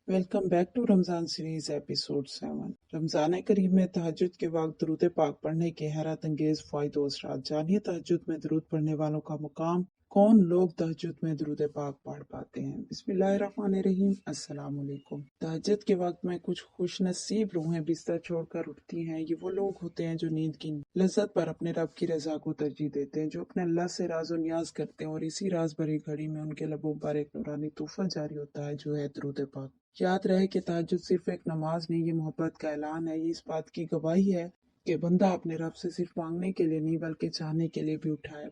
Welcome back to Ramzan series episode 7। Ramzan करीब में तहज्जुद के वक्त दरूद पाक पढ़ने के हैरत अंगेज फायदे और असरात जानिए। तहज्जुद में दरूद पढ़ने वालों का मुकाम, कौन लोग तहज्जुद में दरूद पाक पढ़ पाते हैं। बिस्मिल्लाहिर्रहमानिर्रहीम। अस्सलाम वालेकुम। तहज्जुद के वक्त में कुछ खुशनसीब रूहें बिस्तर छोड़कर उठती हैं। ये वो लोग होते हैं जो नींद की लज्जत पर अपने रब की रजा को तरजीह देते हैं, जो अपने अल्लाह से राज और नियाज करते हैं, और इसी राज भरी घड़ी में उनके लबों पर एक नूरानी तोहफा जारी होता है जो है दरूद पाक। याद रहे कि तहज्जुद सिर्फ एक नमाज नहीं, ये मोहब्बत का ऐलान है। ये इस बात की गवाही है कि बंदा अपने रब से सिर्फ मांगने के लिए नहीं बल्कि चाहने के लिए भी उठा है।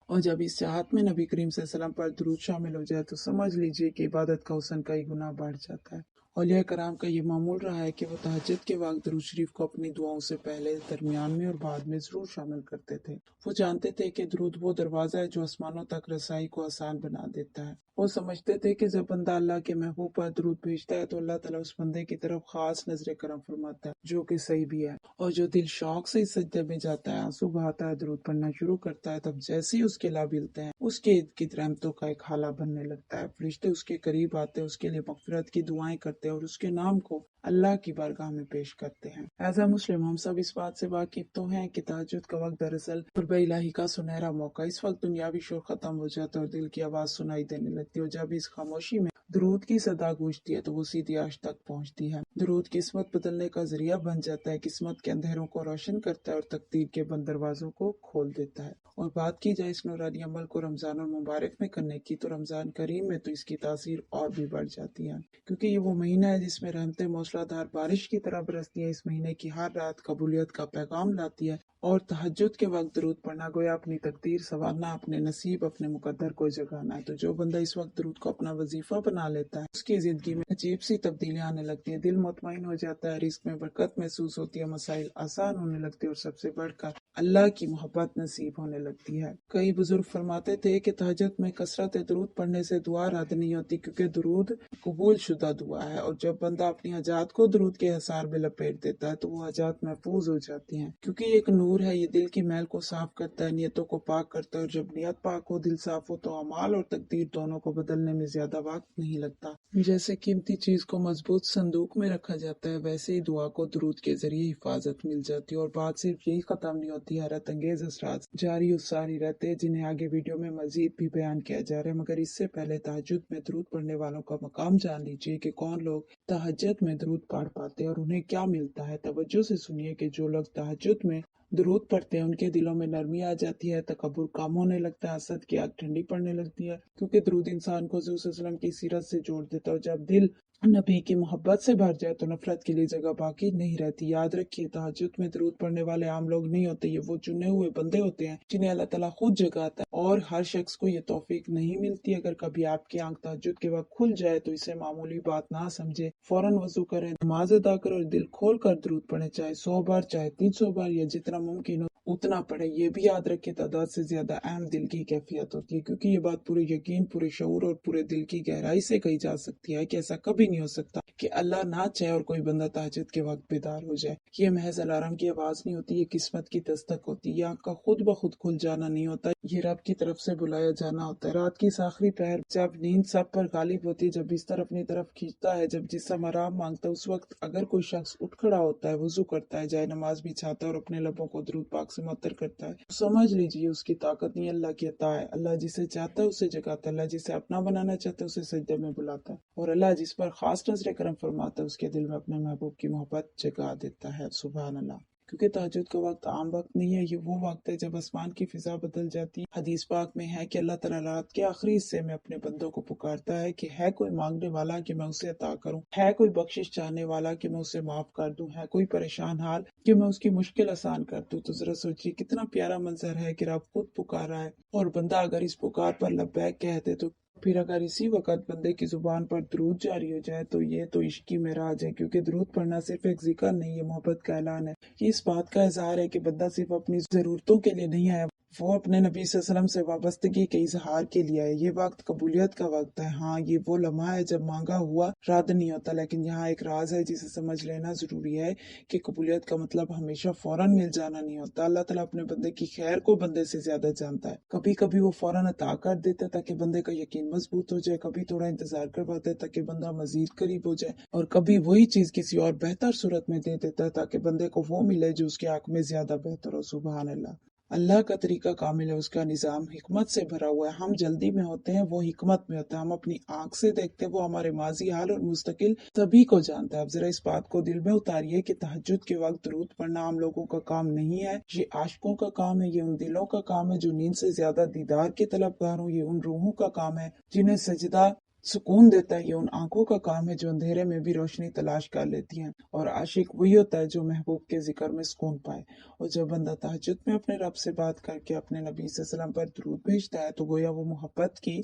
और जब इस चाहत में नबी करीम सल्लल्लाहु अलैहि वसल्लम पर दुरूद शामिल हो जाए तो समझ लीजिए कि इबादत का हुस्न कई गुना बढ़ जाता है। औलिया कराम का ये मामूल रहा है कि वो तहज्जुद के वक्त दुरूद शरीफ को अपनी दुआओं से पहले, दरमियान में और बाद में जरूर शामिल करते थे। वो जानते थे कि दुरूद वो दरवाज़ा है जो आसमानों तक रसाई को आसान बना देता है। वो समझते थे कि जब बंदा अल्लाह के महबूब पर दुरूद भेजता है तो अल्लाह ताला उस बंदे की तरफ खास नजर करम फरमाता है, जो कि सही भी है। और जो दिल शौक से इस सजदे में जाता है, आंसू बहाता है, दुरूद पढ़ना शुरू करता है, तब जैसे ही उसके लाभ मिलते हैं उसके इर्द गिर्द रहमतों का एक हाला बनने लगता है। फरिश्ते उसके करीब आते हैं, उसके लिए मगफिरत की दुआएं करते हैं और उसके नाम को अल्लाह की बारगाह में पेश करते हैं। एज अ मुस्लिम हम सब इस बात से वाकिफ तो हैं कि तहज्जुद का वक्त दरअसल कुर्ब इलाही का सुनहरा मौका। इस वक्त दुनियावी शोर खत्म हो जाता है और दिल की आवाज सुनाई देने लगती है। और जब इस खामोशी में दुरूद की सदा गूंजती है तो वो सीधी आश तक पहुंचती है। दुरूद किस्मत बदलने का जरिया बन जाता है, किस्मत के अंधेरों को रोशन करता है और तकदीर के बंद दरवाजों को खोल देता है। और बात की जाए इस नूरानी अमल को रमजान और मुबारक में करने की, तो रमजान करीम में तो इसकी तासीर और भी बढ़ जाती है, क्योंकि ये वो महीना है जिसमें रहमतें मौसलाधार बारिश की तरह बरसती है। इस महीने की हर रात कबूलियत का पैगाम लाती है और तहज्जुद के वक्त दरूद पढ़ना गोया अपनी तकदीर संवारना, अपने नसीब, अपने मुकद्दर को जगाना है। तो जो बंदा इस वक्त दरूद को अपना वजीफा बना लेता है उसकी जिंदगी में अजीब सी तब्दीलियां आने लगती है। दिल मुतमईन हो जाता है, रिस्क में बरकत महसूस होती है, मसाइल आसान होने लगते हैं और सबसे बढ़कर अल्लाह की मोहब्बत नसीब होने लगती है। कई बुजुर्ग फरमाते थे कि तहज्जुद में कसरत दरूद पढ़ने से दुआ रद्द नहीं होती, क्योंकि दरूद कबूल शुदा दुआ है। और जब बंदा अपनी हजात को दरूद के हसार में लपेट देता है तो वो हजात महफूज हो जाती हैं, क्योंकि ये एक नूर है। ये दिल की मैल को साफ करता है, नियतों को पाक करता है। और जब नियत पाक हो, दिल साफ हो, तो अमाल और तकदीर दोनों को बदलने में ज्यादा वक्त नहीं लगता। जैसे कीमती चीज को मजबूत संदूक में रखा जाता है, वैसे ही दुआ को दरूद के जरिए हिफाजत मिल जाती है। और बात सिर्फ यही खत्म नहीं होती, हैरत अंगेज असरात जारी और सारी रहते हैं, जिन्हें आगे वीडियो में मजीद भी बयान किया जा रहा है। मगर इससे पहले तहज्जुद में दरूद पढ़ने वालों का मकाम जान लीजिए कि कौन लोग तहज्जुद में दरूद पढ़ पाते हैं और उन्हें क्या मिलता है। तवज्जो से सुनिए कि जो लोग तहज्जुद में दरूद पढ़ते हैं उनके दिलों में नरमी आ जाती है, तकब्बुर कम होने लगता है, हसद की आग ठंडी पड़ने लगती है, क्योंकि दरूद इंसान को हुज़ूर सल्लल्लाहु अलैहि वसल्लम की सीरत से जोड़ देता है। और जब दिल नबी की मोहब्बत से भर जाए तो नफरत के लिए जगह बाकी नहीं रहती। याद रखिए, तहज्जुद में दरूद पढ़ने वाले आम लोग नहीं होते, ये वो चुने हुए बंदे होते हैं जिन्हें अल्लाह ताला खुद जगाता है। और हर शख्स को ये तौफीक नहीं मिलती। अगर कभी आपकी आंख तहज्जुद के वक्त खुल जाए तो इसे मामूली बात ना समझे, फौरन वजू करें, नमाज अदा करें और दिल खोल कर दरूद पढ़े, चाहे 100 बार, चाहे 300 बार, या जितना मुमकिन हो उतना पढ़े। ये भी याद रखे, तादाद से ज्यादा अहम दिल की कैफियत होती है, क्योंकि ये बात पूरे यकीन, पूरे शऊर और पूरे दिल की गहराई से कही जा सकती है कि ऐसा कभी नहीं हो सकता कि अल्लाह ना चाहे और कोई बंदा तहज्जुद के वक्त बेदार हो जाए। ये महज अलार्म की आवाज नहीं होती, ये किस्मत की दस्तक होती है। ये आंख का खुद ब खुद खुल जाना नहीं होता, ये रब की तरफ से बुलाया जाना होता है। रात की आखिरी पहर जब नींद सब पर गालिब होती है, जब बिस्तर अपनी तरफ खींचता है, जब जिस्म आराम मांगता है, उस वक्त अगर कोई शख्स उठ खड़ा होता है, वजू करता है, जाए नमाज बिछाता है और अपने लबों को दरूद पाक से मुअत्तर करता है, तो समझ लीजिए उसकी ताकत नहीं, अल्लाह की अता है। अल्लाह जिसे चाहता है उसे जगाता है, अल्लाह जिसे अपना बनाना चाहता है उसे सजदे में बुलाता है, और अल्लाह जिस पर खास नजर करम फरमाता है उसके दिल में अपने महबूब की मोहब्बत जगा देता है। सुभान अल्लाह। क्योंकि तहज्जुद का वक्त आम वक्त नहीं है, ये वो वक्त है जब आसमान की फिजा बदल जाती है। हदीस पाक में है कि अल्लाह ताला रात के आखिरी हिस्से में अपने बंदों को पुकारता है कि है कोई मांगने वाला कि मैं उसे अता करूं, है कोई बख्शिश चाहने वाला कि मैं उसे माफ कर दूं, है कोई परेशान हाल कि मैं उसकी मुश्किल आसान कर दूं। तो जरा सोचिए कितना प्यारा मंजर है कि रब खुद पुकार रहा है और बंदा अगर इस पुकार पर लब्बैक कहते तो फिर अगर इसी वक्त बंदे की जुबान पर दरूद जारी हो जाए तो ये तो इश्क की मेराज है। क्योंकि दरूद पढ़ना सिर्फ एक जिक्र नहीं, ये मोहब्बत का ऐलान है। ये इस बात का इजहार है कि बंदा सिर्फ अपनी जरूरतों के लिए नहीं आया, وہ अपने नबी सल्लल्लाहु से वाबस्तगी के इजहार के लिए आए। ये वक्त कबूलियत का वक्त है। हाँ, ये वो लम्हा है जब मांगा हुआ रद्द नहीं होता, लेकिन यहाँ एक राज है जिसे समझ लेना जरूरी है कि कबूलियत का मतलब हमेशा फौरन मिल जाना नहीं होता। अल्लाह ताला अपने बंदे की खैर को बंदे से ज्यादा जानता है। कभी कभी वो फौरन अता कर देता ताकि बंदे का यकीन मजबूत हो जाए, कभी थोड़ा इंतजार करवाता है ताकि बंदा मजीद करीब हो जाए, और कभी वही चीज किसी और बेहतर सूरत में दे देता है ताकि बंदे को वो मिले जो उसके हक में ज्यादा बेहतर हो। सुभान अल्लाह। अल्लाह का तरीका कामिल है, उसका निज़ाम हिकमत से भरा हुआ है। हम जल्दी में होते हैं, वो हिकमत में होता है। हम अपनी आंख से देखते हैं, वो हमारे माजी हाल और मुस्तकिल सभी को जानता है। अब जरा इस बात को दिल में उतारिए कि तहज्जुद के वक्त दुरूद पढ़ना आम लोगों का काम नहीं है, ये आशिकों का काम है। ये उन दिलों का काम है जो नींद से ज्यादा दीदार के तलबगार हों। ये उन रूहों का काम है जिन्हें सजदा सुकून देता है। ये उन आंखों का काम है जो अंधेरे में भी रोशनी तलाश कर लेती हैं। और आशिक वही होता है जो महबूब के जिक्र में सुकून पाए। और जब बंदा तहज्जुद में अपने रब से बात करके अपने नबी सल्लल्लाहु अलैहि वसल्लम पर दुरूद भेजता है तो गोया वो मोहब्बत की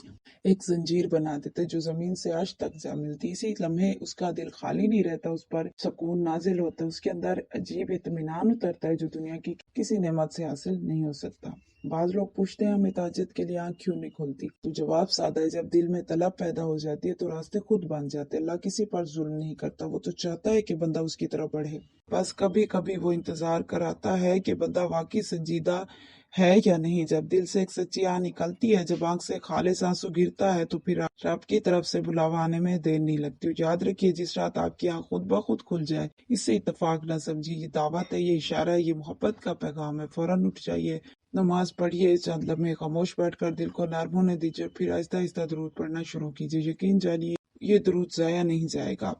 एक जंजीर बना देते जो जमीन से अर्श तक जा मिलती। इसी लम्हे उसका दिल खाली नहीं रहता, उस पर सुकून नाजिल होता है, उसके अंदर अजीब इत्मीनान उतरता है जो दुनिया की किसी नेमत से हासिल नहीं हो सकता। बाज लोग पूछते हैं हमें तहज्जुद के लिए आंख क्यों नहीं खुलती, तो जवाब सादा है, जब दिल में तलब पैदा हो जाती है तो रास्ते खुद बन जाते हैं। अल्लाह किसी पर जुल्म नहीं करता, वो तो चाहता है कि बंदा उसकी तरफ बढ़े। बस कभी कभी वो इंतजार कराता है कि बंदा वाकई संजीदा है या नहीं। जब दिल से एक सच्ची आह निकलती है, जब आंख से खालिस आंसू गिरता है तो फिर रब की तरफ से बुलावा आने में देर नहीं लगती। याद रखिए, जिस रात आपकी आंख खुद ब खुद खुल जाए, इससे इत्तेफाक न समझिए, ये दावत है, ये इशारा है, ये मोहब्बत का पैगाम है। फौरन उठ जाइए, नमाज पढ़िए, चंद लम्हे खामोश बैठकर दिल को नर्म होने दीजिए, फिर आहिस्ता आहिस्ता दुरूद पढ़ना शुरू कीजिए। यकीन जानिए ये दुरूद जाया नहीं जाएगा।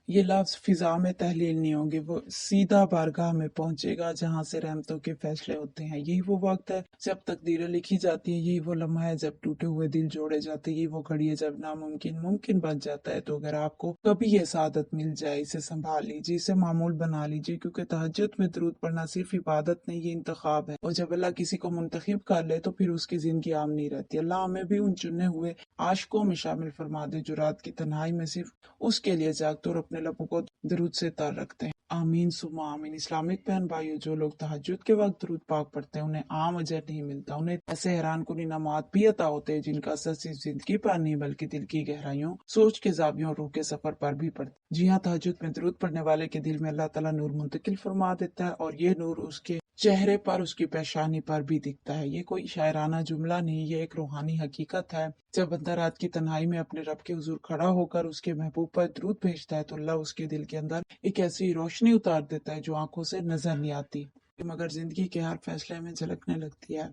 ये लफ्ज फिजा में तहलील नहीं होंगे, वो सीधा बारगाह में पहुंचेगा जहां से रहमतों के फैसले होते हैं। यही वो वक्त है जब तकदीरें लिखी जाती है, यही वो लम्हा है जब टूटे हुए दिल जोड़े जाते हैं, यही वो घड़ी है जब नामुमकिन मुमकिन बन जाता है। तो अगर आपको कभी ये सादत मिल जाए, इसे संभाल लीजिए, इसे मामूल बना लीजिए, क्योंकि तहज्जुद में दुरूद पढ़ना सिर्फ इबादत नहीं, ये इंतखाब है। और जब अल्लाह किसी को मुंतखब कर ले तो फिर उसकी जिंदगी आम नहीं रहती। अल्लाह हमें भी उन चुने हुए आशिकों में शामिल फरमा दे जो रात की तन्हाई में सिर्फ उसके लिए जागते और अपने लबों को दरूद से तर रखते हैं। आमीन सुमा आमीन। इस्लामिक बहन भाइयों, जो लोग तहज्जुद के वक्त दरूद पाक पढ़ते हैं उन्हें आम अजर नहीं मिलता, उन्हें ऐसे हैरान कुन इनामात भी अता होते हैं जिनका असर सिर्फ जिंदगी पर नहीं बल्कि दिल की गहराइयों, सोच के जावियों और रूह के सफर पर भी पड़ता है। जी हाँ, तहज्जुद में दरूद पढ़ने वाले के दिल में अल्लाह ताला नूर मुंतकिल फरमा देता है और ये नूर उसके चेहरे पर, उसकी पेशानी पर भी दिखता है। ये कोई शायराना जुमला नहीं, ये एक रूहानी हकीकत है। जब बंदा रात की तन्हाई में अपने रब के हुजूर खड़ा होकर उसके महबूब पर दरूद भेजता है तो अल्लाह उसके दिल के अंदर एक ऐसी रोशनी उतार देता है जो आंखों से नजर नहीं आती, मगर जिंदगी के हर फैसले में झलकने लगती है।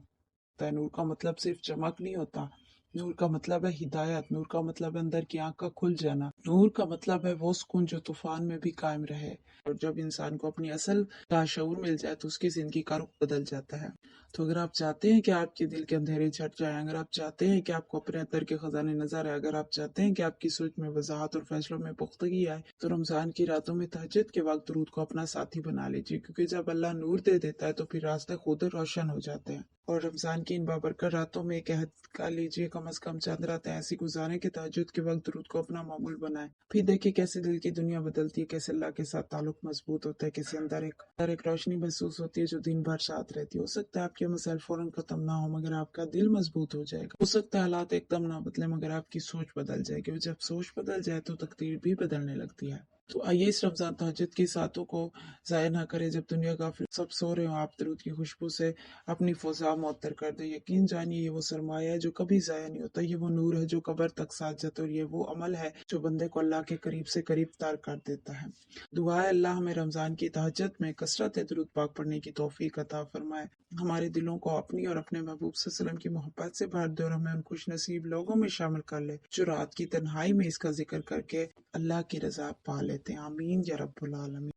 नूर का मतलब सिर्फ चमक नहीं होता, नूर का मतलब है हिदायत, नूर का मतलब है अंदर की आंख का खुल जाना, नूर का मतलब है वो सुकून जो तूफान में भी कायम रहे। और जब इंसान को अपनी असल का शऊर मिल जाए तो उसकी जिंदगी का रुख बदल जाता है। तो अगर आप चाहते हैं कि आपके दिल के अंधेरे छट जाए, अगर आप चाहते हैं कि आपको अपने अंदर के खजाने नजर आए, अगर आप चाहते हैं कि आपकी सोच में वजाहत और फैसलों में पुख्तगी आए, तो रमजान की रातों में तहज्जुद के वक्त दुरूद को अपना साथी बना लीजिए, क्योंकि जब अल्लाह नूर दे देता है तो फिर रास्ते खुद रोशन हो जाते हैं। और रमजान की इन बाबरकत रातों में एक अहद कर लीजिए, कम से कम चंद रातें ऐसी गुजारें कि तहज्जुद के वक्त दुरूद को अपना मामूल बनाए। फिर देखिए कैसे दिल की दुनिया बदलती है, कैसे अल्लाह के साथ ताल्लुक मजबूत होता है, कैसे अंदर एक रोशनी महसूस होती है जो दिन भर साथ रहती है। हो सकता है आपके मसाइल फौरन खत्म ना हो मगर आपका दिल मजबूत हो जाएगा। हो सकता है हालात एकदम ना बदले मगर आपकी सोच बदल जाएगी, और जब सोच बदल जाए तो तकदीर भी बदलने लगती है। तो आइए इस रमजान तहज्जुद की सातों को ज़ाया ना करें। जब दुनिया का सब सो रहे हो, आप दरूद की खुशबू से अपनी फ़ज़ा मुअत्तर कर दे। यकीन जानिए ये वो सरमाया है जो कभी ज़ाया नहीं होता, ये वो नूर है जो कब्र तक साथ जाता है, और ये वो अमल है जो बंदे को अल्लाह के करीब से करीब तार कर देता है। दुआ है अल्लाह हमें रमजान की तहज्जुद में कसरत दरूद पाक पढ़ने की तौफीक अता फरमाए, हमारे दिलों को अपनी और अपने महबूब सल्लल्लाहु अलैहि वसल्लम की मोहब्बत से भर दे और हमें उन खुश नसीब लोगों में शामिल कर ले जो रात की तन्हाई में इसका जिक्र करके अल्लाह की रजा पा लेते हैं। आमीन या रब्बुल आलमीन।